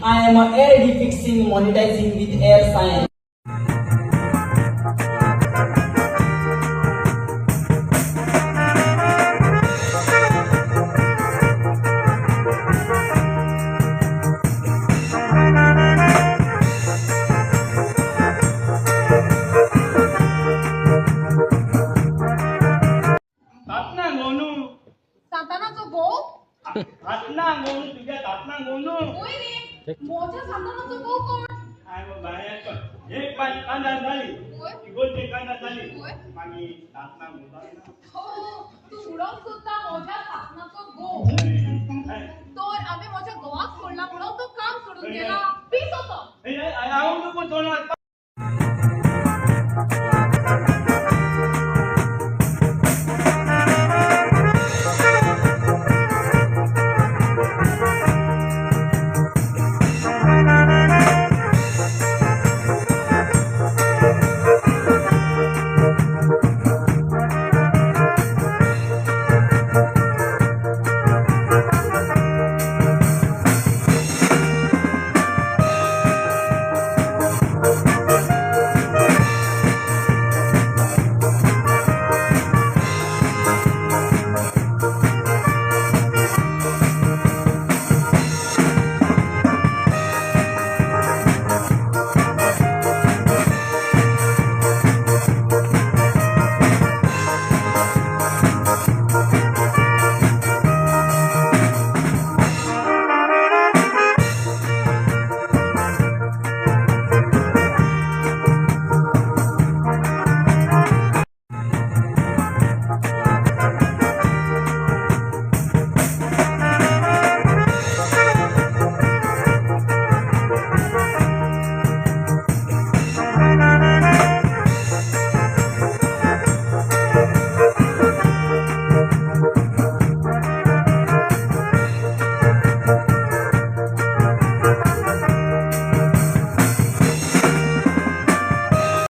I am air fixing monetizing with air science. तातना Gonu सातानाचो गो तातना गोनू तुझ्या तातना गोनू होय रे मोठ्या सातानाचो गो कोण काय मग बाहेर एक कांदा झाली होय गोलची कांदा झाली होय मागी तातना गोनू हो तू उडोक सुद्धा मोठ्या सातानाचो गो तो आम्ही मोठ्या गोवाक सोडला म्हणून तो काम सोडून गेला पीस होतो ए आवडू को तोंड